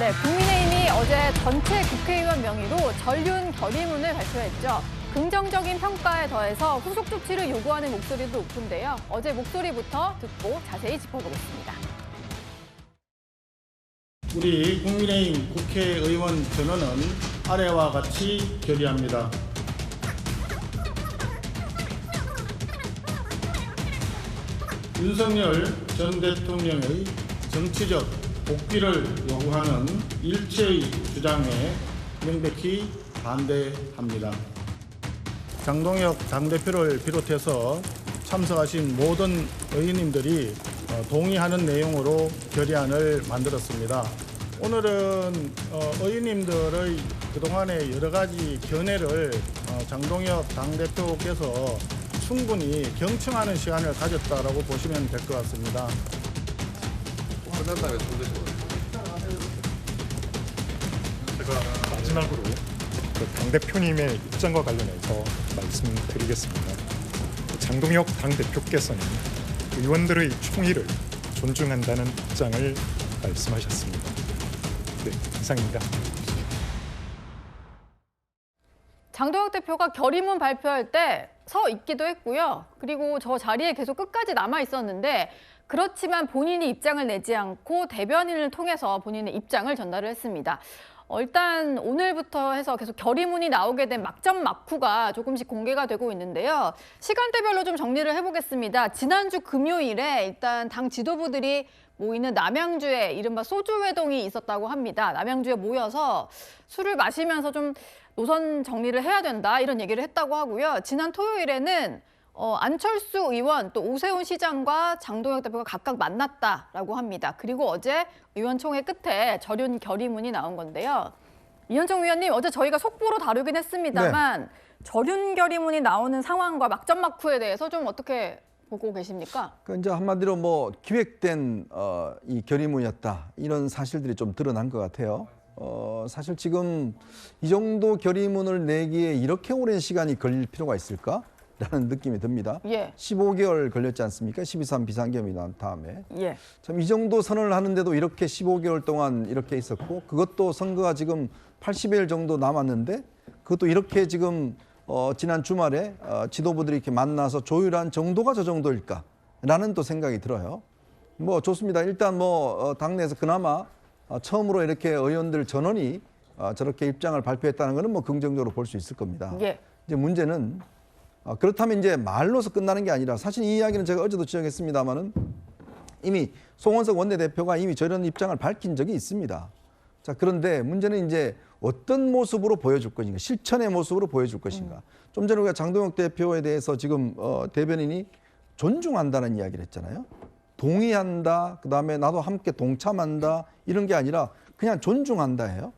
네, 국민의힘이 어제 전체 국회의원 명의로 전륜 결의문을 발표했죠. 긍정적인 평가에 더해서 후속 조치를 요구하는 목소리도 높은데요. 어제 목소리부터 듣고 자세히 짚어보겠습니다. 우리 국민의힘 국회의원 전원은 아래와 같이 결의합니다. 윤석열 전 대통령의 정치적 복귀를 요구하는 일체의 주장에 명백히 반대합니다. 장동혁 당대표를 비롯해서 참석하신 모든 의원님들이 동의하는 내용으로 결의안을 만들었습니다. 오늘은 의원님들의 그동안의 여러 가지 견해를 장동혁 당대표께서 충분히 경청하는 시간을 가졌다라고 보시면 될 것 같습니다. 끝났다면 손대시고. 제가 마지막으로 당대표님의 입장과 관련해서 말씀드리겠습니다. 장동혁 당대표께서는 의원들의 총의를 존중한다는 입장을 말씀하셨습니다. 네, 이상입니다. 장동혁 대표가 결의문 발표할 때 서 있기도 했고요. 그리고 저 자리에 계속 끝까지 남아 있었는데 그렇지만 본인이 입장을 내지 않고 대변인을 통해서 본인의 입장을 전달을 했습니다. 일단 오늘부터 해서 계속 결의문이 나오게 된 막전 막후가 조금씩 공개가 되고 있는데요. 시간대별로 좀 정리를 해보겠습니다. 지난주 금요일에 일단 당 지도부들이 모이는 남양주에 이른바 소주회동이 있었다고 합니다. 남양주에 모여서 술을 마시면서 좀 노선 정리를 해야 된다 이런 얘기를 했다고 하고요. 지난 토요일에는 안철수 의원 또 오세훈 시장과 장동혁 대표가 각각 만났다라고 합니다. 그리고 어제 의원총회 끝에 절윤 결의문이 나온 건데요. 이현정 위원님, 어제 저희가 속보로 다루긴 했습니다만 절윤 결의문이 나오는 상황과 막전 막후에 대해서 좀 어떻게 보고 계십니까? 그러니까 이제 한마디로 뭐 기획된 이 결의문이었다 이런 사실들이 좀 드러난 것 같아요. 사실 지금 이 정도 결의문을 내기에 이렇게 오랜 시간이 걸릴 필요가 있을까라는 느낌이 듭니다. 예. 15개월 걸렸지 않습니까? 12.3 비상계엄이 난 다음에. 예. 참 이 정도 선언을 하는데도 이렇게 15개월 동안 이렇게 있었고 그것도 선거가 지금 80일 정도 남았는데 그것도 이렇게 지금 지난 주말에 지도부들이 이렇게 만나서 조율한 정도가 저 정도일까라는 또 생각이 들어요. 뭐 좋습니다. 일단 뭐 당내에서 그나마 처음으로 이렇게 의원들 전원이 저렇게 입장을 발표했다는 것은 뭐 긍정적으로 볼 수 있을 겁니다. 예. 이제 문제는 그렇다면 이제 말로서 끝나는 게 아니라 사실 이 이야기는 제가 어제도 지적했습니다만은 이미 송원석 원내대표가 이미 저런 입장을 밝힌 적이 있습니다. 자, 그런데 문제는 이제 어떤 모습으로 보여줄 것인가, 실천의 모습으로 보여줄 것인가. 좀 전에 우리가 장동혁 대표에 대해서 지금 대변인이 존중한다는 이야기를 했잖아요. 동의한다, 그다음에 나도 함께 동참한다 이런 게 아니라 그냥 존중한다예요.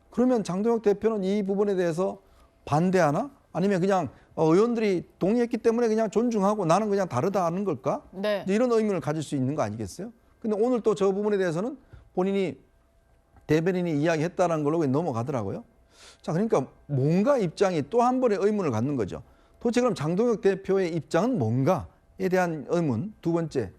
그러면 장동혁 대표는 이 부분에 대해서 반대하나? 아니면 그냥 의원들이 동의했기 때문에 그냥 존중하고 나는 그냥 다르다 하는 걸까? 네. 이런 의문을 가질 수 있는 거 아니겠어요? 근데 오늘 또 저 부분에 대해서는 본인이 대변인이 이야기했다는 걸로 넘어가더라고요. 자, 그러니까 뭔가 입장이 또 한 번의 의문을 갖는 거죠. 도대체 그럼 장동혁 대표의 입장은 뭔가에 대한 의문. 두 번째,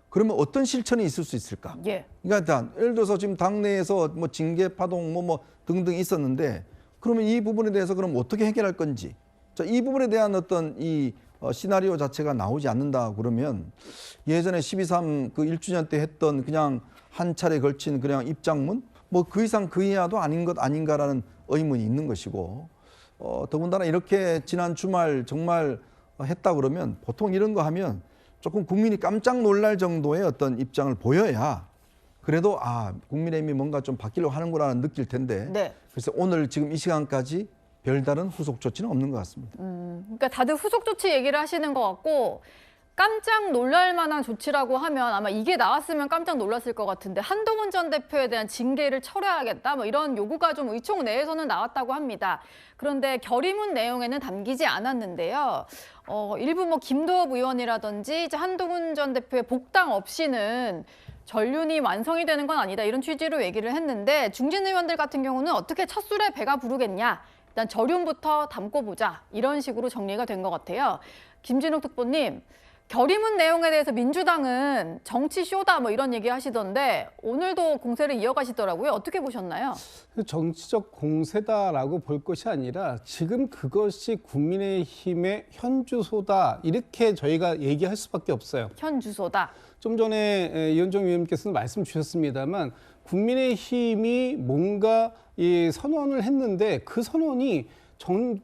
그러면 어떤 실천이 있을 수 있을까? 예. 그러니까 예를 들어서 지금 당내에서 뭐 징계 파동 뭐 등등 있었는데 그러면 이 부분에 대해서 그럼 어떻게 해결할 건지. 자, 이 부분에 대한 어떤 이 시나리오 자체가 나오지 않는다 그러면 예전에 12.3 그 1주년 때 했던 그냥 한 차례 걸친 그냥 입장문 뭐 그 이상 그 이하도 아닌 것 아닌가라는 의문이 있는 것이고 더군다나 이렇게 지난 주말 정말 했다 그러면 보통 이런 거 하면 조금 국민이 깜짝 놀랄 정도의 어떤 입장을 보여야 그래도 국민의힘이 뭔가 좀 바뀌려고 하는구나는 느낄 텐데 네. 그래서 오늘 지금 이 시간까지 별다른 후속 조치는 없는 것 같습니다. 그러니까 다들 후속 조치 얘기를 하시는 것 같고 깜짝 놀랄 만한 조치라고 하면 아마 이게 나왔으면 깜짝 놀랐을 것 같은데 한동훈 전 대표에 대한 징계를 철회하겠다 뭐 이런 요구가 좀 의총 내에서는 나왔다고 합니다. 그런데 결의문 내용에는 담기지 않았는데요. 일부 뭐 김도읍 의원이라든지 이제 한동훈 전 대표의 복당 없이는 전륜이 완성이 되는 건 아니다 이런 취지로 얘기를 했는데 중진 의원들 같은 경우는 어떻게 첫 술에 배가 부르겠냐. 일단 절윤부터 담고 보자 이런 식으로 정리가 된 것 같아요. 김진욱 특보님. 결의문 내용에 대해서 민주당은 정치 쇼다 뭐 이런 얘기 하시던데 오늘도 공세를 이어가시더라고요. 어떻게 보셨나요? 정치적 공세다라고 볼 것이 아니라 지금 그것이 국민의힘의 현주소다 이렇게 저희가 얘기할 수밖에 없어요. 현 주소다. 좀 전에 이현정 의원님께서는 말씀 주셨습니다만 국민의힘이 뭔가 이 선언을 했는데 그 선언이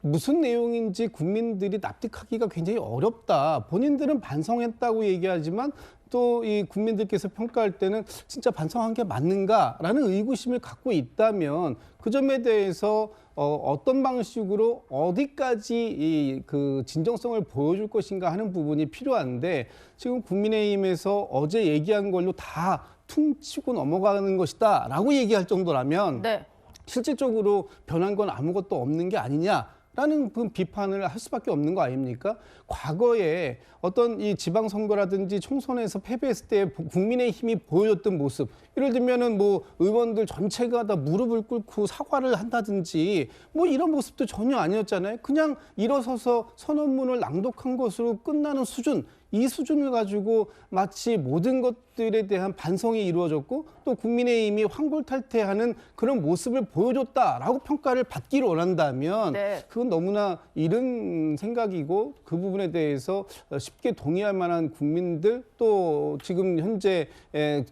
무슨 내용인지 국민들이 납득하기가 굉장히 어렵다. 본인들은 반성했다고 얘기하지만 또 이 국민들께서 평가할 때는 진짜 반성한 게 맞는가라는 의구심을 갖고 있다면 그 점에 대해서 어떤 방식으로 어디까지 그 진정성을 보여줄 것인가 하는 부분이 필요한데 지금 국민의힘에서 어제 얘기한 걸로 다 퉁치고 넘어가는 것이다라고 얘기할 정도라면 네. 실질적으로 변한 건 아무것도 없는 게 아니냐라는 그 비판을 할 수밖에 없는 거 아닙니까? 과거에 어떤 이 지방선거라든지 총선에서 패배했을 때 국민의힘이 보여줬던 모습, 예를 들면은 뭐 의원들 전체가 다 무릎을 꿇고 사과를 한다든지 뭐 이런 모습도 전혀 아니었잖아요. 그냥 일어서서 선언문을 낭독한 것으로 끝나는 수준. 이 수준을 가지고 마치 모든 것들에 대한 반성이 이루어졌고 또 국민의힘이 환골탈태하는 그런 모습을 보여줬다라고 평가를 받기를 원한다면 네. 그건 너무나 이른 생각이고 그 부분에 대해서 쉽게 동의할 만한 국민들 또 지금 현재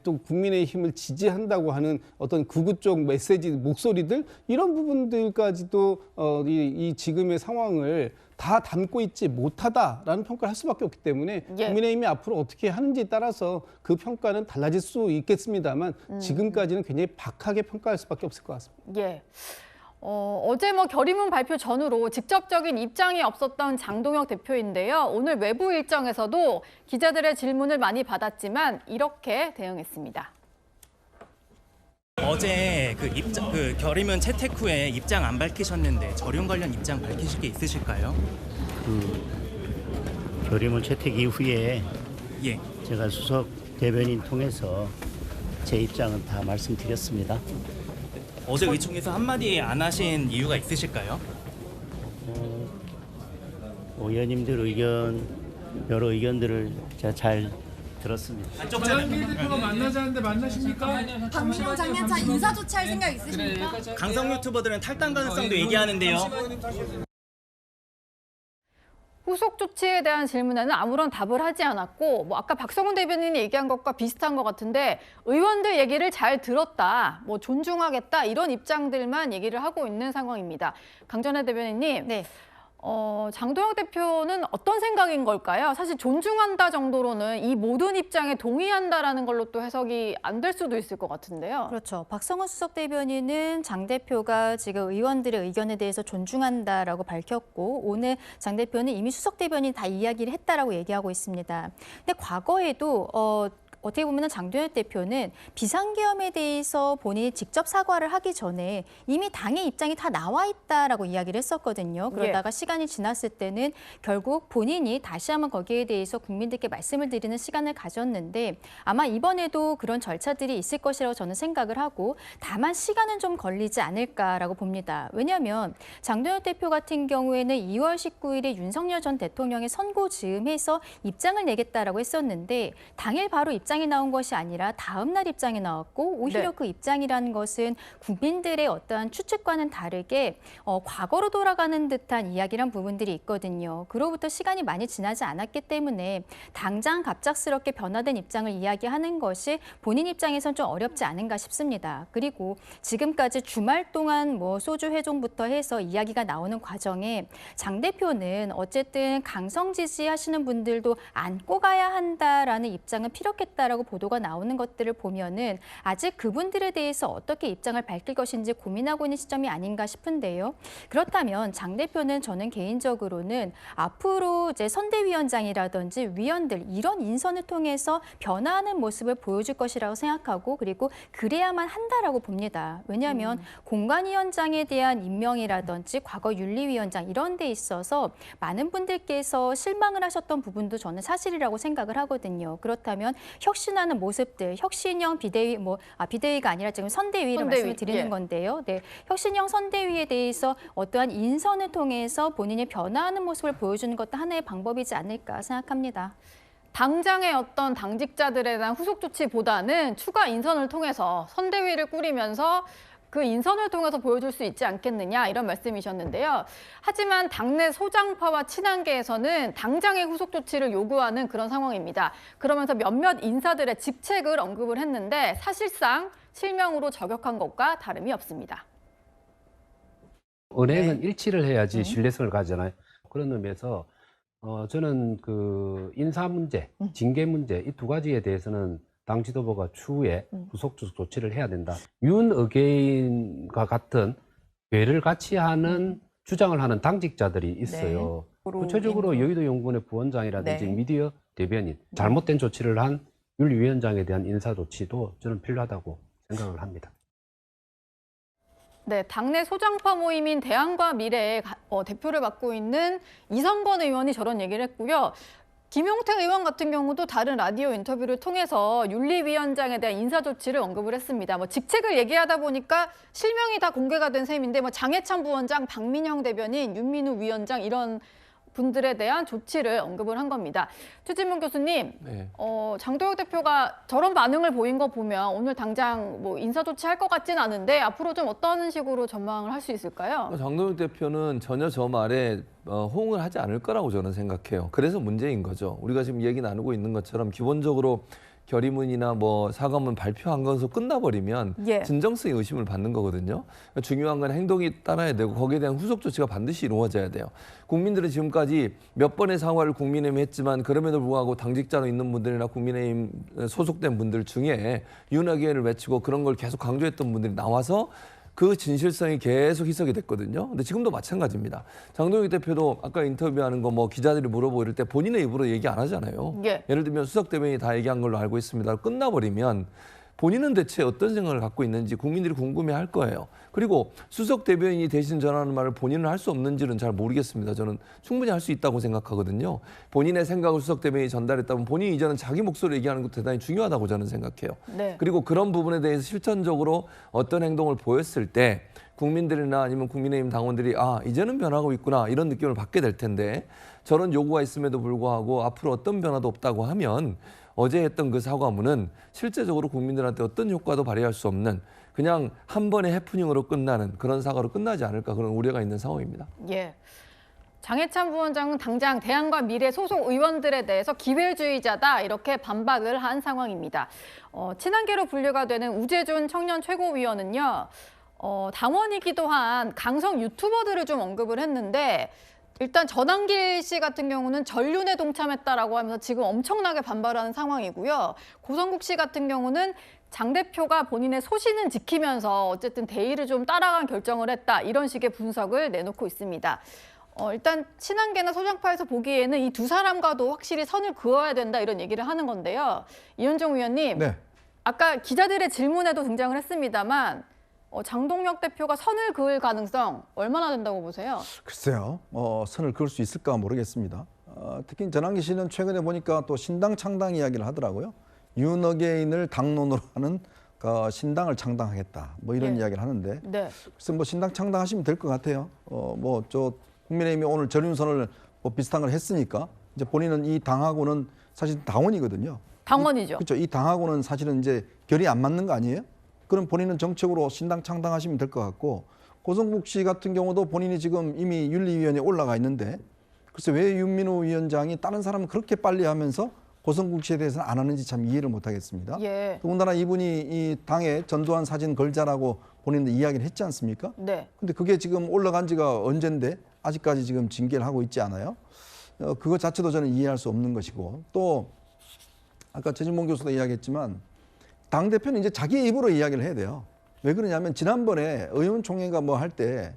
또 국민의힘을 지지한다고 하는 어떤 극우 쪽 메시지 목소리들 이런 부분들까지도 이 지금의 상황을 다 담고 있지 못하다라는 평가를 할 수밖에 없기 때문에 예. 국민의힘이 앞으로 어떻게 하는지에 따라서 그 평가는 달라질 수 있겠습니다만 지금까지는 굉장히 박하게 평가할 수밖에 없을 것 같습니다. 예. 어제 뭐 결의문 발표 전후로 직접적인 입장이 없었던 장동혁 대표인데요. 오늘 외부 일정에서도 기자들의 질문을 많이 받았지만 이렇게 대응했습니다. 어제 그 결의문 채택 후에 입장 안 밝히셨는데 저륜 관련 입장 밝히실 게 있으실까요? 결의문 채택 이후에 예. 제가 수석 대변인 통해서 제 입장은 다 말씀드렸습니다. 어제 의총에서 한마디 안 하신 이유가 있으실까요? 의원님들 의견 여러 의견들을 제가 잘 들었습니다. 안쪽잖아요. 대표가 만나자는데 만나십니까? 박문호 장례차 인사 조치할 생각 있으십니까? 강성 유튜버들은 탈당 가능성도 얘기하는데요. 후속 조치에 대한 질문에는 아무런 답을 하지 않았고 뭐 아까 박성훈 대변인이 얘기한 것과 비슷한 것 같은데 의원들 얘기를 잘 들었다, 뭐 존중하겠다 이런 입장들만 얘기를 하고 있는 상황입니다. 강전혜 대변인님, 네. 장동혁 대표는 어떤 생각인 걸까요? 사실 존중한다 정도로는 이 모든 입장에 동의한다라는 걸로 또 해석이 안 될 수도 있을 것 같은데요. 그렇죠. 박성훈 수석 대변인은 장 대표가 지금 의원들의 의견에 대해서 존중한다라고 밝혔고 오늘 장 대표는 이미 수석 대변인 다 이야기를 했다라고 얘기하고 있습니다. 근데 과거에도 어떻게 보면 장동혁 대표는 비상계엄에 대해서 본인이 직접 사과를 하기 전에 이미 당의 입장이 다 나와 있다라고 이야기를 했었거든요. 그러다가 시간이 지났을 때는 결국 본인이 다시 한번 거기에 대해서 국민들께 말씀을 드리는 시간을 가졌는데 아마 이번에도 그런 절차들이 있을 것이라고 저는 생각을 하고 다만 시간은 좀 걸리지 않을까라고 봅니다. 왜냐하면 장동혁 대표 같은 경우에는 2월 19일에 윤석열 전 대통령의 선고 즈음해서 입장을 내겠다라고 했었는데 당일 바로 입장이 나온 것이 아니라 다음 날 입장이 나왔고 오히려 네. 그 입장이라는 것은 국민들의 어떠한 추측과는 다르게 과거로 돌아가는 듯한 이야기란 부분들이 있거든요. 그로부터 시간이 많이 지나지 않았기 때문에 당장 갑작스럽게 변화된 입장을 이야기하는 것이 본인 입장에선 좀 어렵지 않은가 싶습니다. 그리고 지금까지 주말 동안 뭐 소주 회종부터 해서 이야기가 나오는 과정에 장 대표는 어쨌든 강성 지지하시는 분들도 안고 가야 한다라는 입장은 필요했다라고 보도가 나오는 것들을 보면은 아직 그분들에 대해서 어떻게 입장을 밝힐 것인지 고민하고 있는 시점이 아닌가 싶은데요. 그렇다면 장 대표는 저는 개인적으로는 앞으로 이제 선대위원장이라든지 위원들 이런 인선을 통해서 변화하는 모습을 보여줄 것이라고 생각하고 그리고 그래야만 한다라고 봅니다. 왜냐하면 공관위원장에 대한 임명이라든지 과거 윤리위원장 이런 데 있어서 많은 분들께서 실망을 하셨던 부분도 저는 사실이라고 생각을 하거든요. 그렇다면 혁신하는 모습들, 혁신형 비대위, 비대위가 아니라 지금 선대위를 선대위, 말씀을 드리는 예. 건데요. 네, 혁신형 선대위에 대해서 어떠한 인선을 통해서 본인이 변화하는 모습을 보여주는 것도 하나의 방법이지 않을까 생각합니다. 당장의 어떤 당직자들에 대한 후속 조치보다는 추가 인선을 통해서 선대위를 꾸리면서 그 인선을 통해서 보여줄 수 있지 않겠느냐 이런 말씀이셨는데요. 하지만 당내 소장파와 친한계에서는 당장의 후속 조치를 요구하는 그런 상황입니다. 그러면서 몇몇 인사들의 직책을 언급을 했는데 사실상 실명으로 저격한 것과 다름이 없습니다. 은행은 일치를 해야지 신뢰성을 가지잖아요. 그런 의미에서 저는 그 인사 문제, 징계 문제 이 두 가지에 대해서는 당 지도부가 추후에 후속 조치를 해야 된다. 윤어게인과 같은 괴를 같이 하는 주장을 하는 당직자들이 있어요. 구체적으로 여의도 연구원의 부원장이라든지 미디어 대변인, 잘못된 조치를 한 윤리위원장에 대한 인사 조치도 저는 필요하다고 생각을 합니다. 네, 당내 소장파 모임인 대안과 미래의 대표를 맡고 있는 이성건 의원이 저런 얘기를 했고요. 김용태 의원 같은 경우도 다른 라디오 인터뷰를 통해서 윤리위원장에 대한 인사 조치를 언급을 했습니다. 뭐 직책을 얘기하다 보니까 실명이 다 공개가 된 셈인데 뭐 장해찬 부원장, 박민영 대변인, 윤민우 위원장 이런 분들에 대한 조치를 언급을 한 겁니다. 최진문 교수님, 장도혁 대표가 저런 반응을 보인 거 보면 오늘 당장 뭐 인사 조치할 것 같지는 않은데 앞으로 좀 어떤 식으로 전망을 할 수 있을까요? 장도혁 대표는 전혀 저 말에 호응을 하지 않을 거라고 저는 생각해요. 그래서 문제인 거죠. 우리가 지금 얘기 나누고 있는 것처럼 기본적으로 결의문이나 뭐 사과문 발표한 것으로 끝나버리면 진정성의 의심을 받는 거거든요. 중요한 건 행동이 따라야 되고 거기에 대한 후속 조치가 반드시 이루어져야 돼요. 국민들은 지금까지 몇 번의 사과를 국민의힘에 했지만 그럼에도 불구하고 당직자로 있는 분들이나 국민의힘 소속된 분들 중에 윤어게인을 외치고 그런 걸 계속 강조했던 분들이 나와서 그 진실성이 계속 희석이 됐거든요. 근데 지금도 마찬가지입니다. 장도혁 대표도 아까 인터뷰하는 거 뭐 기자들이 물어보고 이럴 때 본인의 입으로 얘기 안 하잖아요. 예를 들면 수석 대변인이 다 얘기한 걸로 알고 있습니다. 끝나버리면 본인은 대체 어떤 생각을 갖고 있는지 국민들이 궁금해할 거예요. 그리고 수석 대변인이 대신 전하는 말을 본인은 할 수 없는지는 잘 모르겠습니다. 저는 충분히 할 수 있다고 생각하거든요. 본인의 생각을 수석 대변인이 전달했다면 본인이 이제는 자기 목소리를 얘기하는 것도 대단히 중요하다고 저는 생각해요. 그리고 그런 부분에 대해서 실천적으로 어떤 행동을 보였을 때 국민들이나 아니면 국민의힘 당원들이 이제는 변하고 있구나 이런 느낌을 받게 될 텐데 저런 요구가 있음에도 불구하고 앞으로 어떤 변화도 없다고 하면 어제 했던 그 사과문은 실제적으로 국민들한테 어떤 효과도 발휘할 수 없는 그냥 한 번의 해프닝으로 끝나는 그런 사과로 끝나지 않을까 그런 우려가 있는 상황입니다. 장해찬 부원장은 당장 대안과 미래 소속 의원들에 대해서 기회주의자다 이렇게 반박을 한 상황입니다. 친한계로 분류가 되는 우재준 청년 최고위원은요. 당원이기도 한 강성 유튜버들을 좀 언급을 했는데 일단 전한길 씨 같은 경우는 전륜에 동참했다라고 하면서 지금 엄청나게 반발하는 상황이고요. 고성국 씨 같은 경우는 장 대표가 본인의 소신은 지키면서 어쨌든 대의를 좀 따라간 결정을 했다. 이런 식의 분석을 내놓고 있습니다. 일단 친한계나 소장파에서 보기에는 이 두 사람과도 확실히 선을 그어야 된다 이런 얘기를 하는 건데요. 이현종 위원님, 아까 기자들의 질문에도 등장을 했습니다만 장동혁 대표가 선을 그을 가능성 얼마나 된다고 보세요? 글쎄요. 선을 그을 수 있을까 모르겠습니다. 특히 전한기 씨는 최근에 보니까 또 신당 창당 이야기를 하더라고요. 윤어게인을 당론으로 하는 신당을 창당하겠다. 뭐 이런 이야기를 하는데 그래서 뭐 신당 창당하시면 될 것 같아요. 뭐 저 국민의힘이 오늘 전륜선을 뭐 비슷한 걸 했으니까 이제 본인은 이 당하고는 사실 당원이거든요. 당원이죠. 그렇죠. 이 당하고는 사실은 이제 결이 안 맞는 거 아니에요? 그럼 본인은 정책으로 신당 창당하시면 될 것 같고 고성국 씨 같은 경우도 본인이 지금 이미 윤리위원회에 올라가 있는데 글쎄 왜 윤민우 위원장이 다른 사람은 그렇게 빨리 하면서 고성국 씨에 대해서는 안 하는지 참 이해를 못 하겠습니다. 더군다나 이분이 이 당에 전두환 사진 걸자라고 본인도 이야기를 했지 않습니까? 근데 그게 지금 올라간 지가 언젠데 아직까지 지금 징계를 하고 있지 않아요? 그거 자체도 저는 이해할 수 없는 것이고 또 아까 최진봉 교수도 이야기했지만 당대표는 이제 자기 입으로 이야기를 해야 돼요. 왜 그러냐면 지난번에 의원총회가 뭐 할 때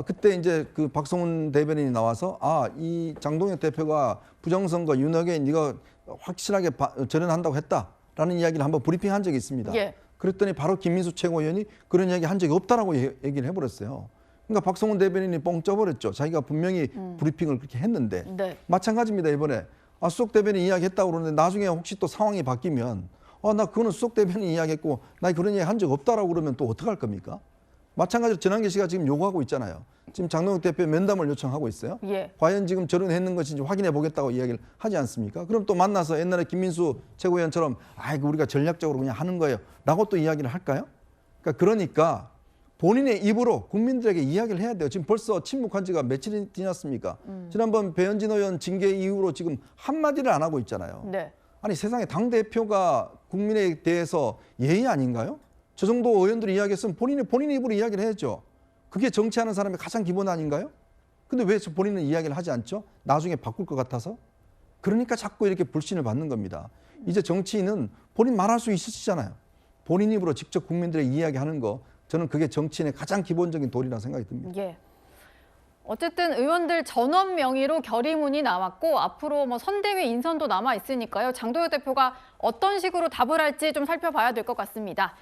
그때 이제 그 박성훈 대변인이 나와서 이 장동혁 대표가 부정선거 윤어게인 네가 확실하게 절연한다고 했다라는 이야기를 한번 브리핑한 적이 있습니다. 그랬더니 바로 김민수 최고위원이 그런 이야기 한 적이 없다라고 얘기를 해버렸어요. 그러니까 박성훈 대변인이 뻥 쪄버렸죠. 자기가 분명히 브리핑을 그렇게 했는데 마찬가지입니다. 이번에 수석 대변인 이야기했다고 그러는데 나중에 혹시 또 상황이 바뀌면 나 그거는 수석 대변인 이야기했고 나 그런 이야기 한 적 없다라고 그러면 또 어떡할 겁니까? 마찬가지로 전환기 씨가 지금 요구하고 있잖아요. 지금 장동혁 대표 면담을 요청하고 있어요. 예. 과연 지금 저런했는 것인지 확인해 보겠다고 이야기를 하지 않습니까? 그럼 또 만나서 옛날에 김민수 최고위원처럼 아이고 우리가 전략적으로 그냥 하는 거예요 라고 또 이야기를 할까요? 그러니까 본인의 입으로 국민들에게 이야기를 해야 돼요. 지금 벌써 침묵한 지가 며칠이 지났습니까? 지난번 배현진 의원 징계 이후로 지금 한마디를 안 하고 있잖아요. 네. 아니 세상에 당대표가 국민에 대해서 예의 아닌가요? 저 정도 의원들이 이야기했으면 본인 입으로 이야기를 해야죠. 그게 정치하는 사람의 가장 기본 아닌가요? 근데 왜 본인은 이야기를 하지 않죠? 나중에 바꿀 것 같아서? 그러니까 자꾸 이렇게 불신을 받는 겁니다. 이제 정치인은 본인 말할 수 있으시잖아요. 본인 입으로 직접 국민들에게 이야기하는 거, 저는 그게 정치인의 가장 기본적인 도리라고 생각이 듭니다. 예. 어쨌든 의원들 전원 명의로 결의문이 나왔고 앞으로 뭐 선대위 인선도 남아 있으니까요. 장동혁 대표가 어떤 식으로 답을 할지 좀 살펴봐야 될 것 같습니다.